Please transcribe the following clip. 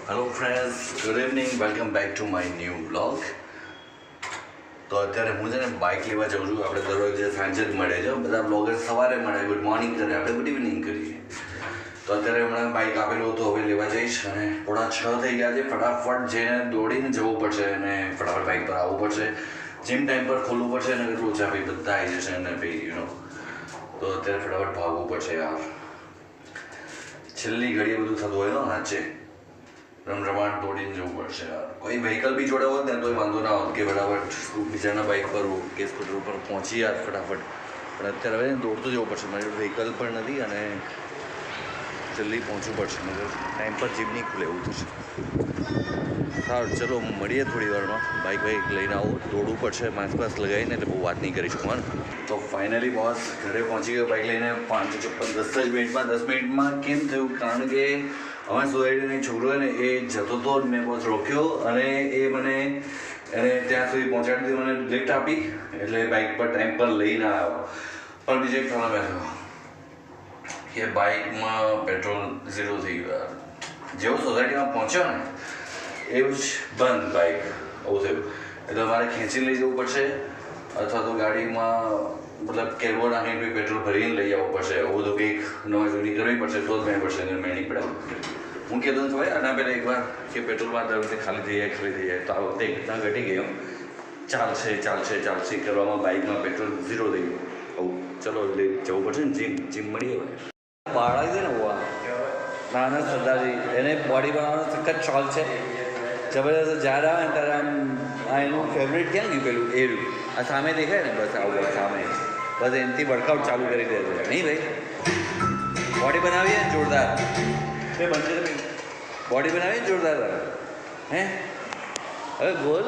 Hello friends, good evening, welcome back to my new vlog. તો અત્યારે હું છે ને બાઇક લેવા જાઉં છું. આપણે દરરોજ સાંજે જ મળે છે, બધા બ્લોગર સવારે મળે, ગુડ મોર્નિંગ કરે, આપણે ગુડ ઇવનિંગ કરીએ. તો અત્યારે હમણાં બાઇક આપેલું હતું, હવે લેવા જઈશ અને 6:30 થઈ ગયા છે. ફટાફટ જઈને દોડીને જવું પડશે અને ફટાફટ બાઇક પર આવવું પડશે. જીમ ટાઈમ પર ખોલવું પડશે અને રોજા ભાઈ બધા આવી જશે અને ભાઈ તો અત્યારે ફટાફટ ભાગવું પડશે યાર. છેલ્લી ઘડીએ બધું થતું હોય ને સાંજે રમરમાટ દોડીને જવું પડશે યાર. કોઈ વ્હીકલ બી જોડે હોત ને તોય વાંધો ના હોત કે ફટાફટ બીજાના બાઇક પર કે સ્કૂટર ઉપર પહોંચી યાર ફટાફટ. પણ અત્યારે હવે દોડતું જવું પડશે, મારી વ્હીકલ પણ નથી અને જલ્દી પહોંચવું પડશે, મગર ટાઈમ પર જીમ નહીં ખુલે એવું થશે. સારું, ચલો મળીએ થોડી વારમાં. બાઇક લઈને આવું, દોડવું પડશે, માસ્ક લગાવીને, એટલે બહુ વાત નહીં કરી શકું હા. તો ફાઇનલી બોસ ઘરે પહોંચી ગયો બાઇક લઈને. 5:56 10 મિનિટમાં કેમ થયું? કારણ કે અમારી સોસાયટીનો એક છોકરો ને એ જતો હતો, મેં બસ રોક્યો અને એને ત્યાં સુધી પહોંચાડી દીધું, મને લિફ્ટ આપી, એટલે બાઇક પર ટાઈમ પર લઈને આવ્યો. પણ બીજો એક પ્રોબ્લેમ એ થયો કે બાઇકમાં પેટ્રોલ 0 થઈ ગયું. જેવો સોસાયટીમાં પહોંચ્યો ને એવું જ બંધ બાઇક, આવું થયું. એટલે મારે ખેંચીને લઈ જવું પડશે અથવા તો ગાડીમાં મતલબ કેરવો નાખીને કોઈ પેટ્રોલ ભરીને લઈ આવવું પડશે. એવું બધું કંઈક નવા જૂની કરવી પડશે તો જ મેં પડશે, મેં નહીં પડે. હું કહેતો ને ખબર આના પહેલાં એકવાર કે પેટ્રોલમાં દર વખતે ખાલી થઈ જાય, તો આ વખતે એકદમ ઘટી ગયો. ચાલશે કરવામાં બાઇકમાં પેટ્રોલ 0 થઈ ગયું. આવું ચલો જવું પડશે ને જીમ મળીએ. હવે બાળક છે ને હોવા નાના સરદારજી, એને બોડી બનાવવાનો સખત શોખ છે, જબરદસ્ત. જ્યારે આવે ને ત્યારે આમ એનું ફેવરેટ ક્યાં ગયું પેલું એરું આ સામે દેખાય ને, બસ આવું સામે, બસ એનાથી વર્કઆઉટ ચાલુ કરી દે છે. નહીં ભાઈ, બોડી બનાવીએ ને જોરદાર, બોડી બનાવીએ ને જોરદાર. હે હવે બોલ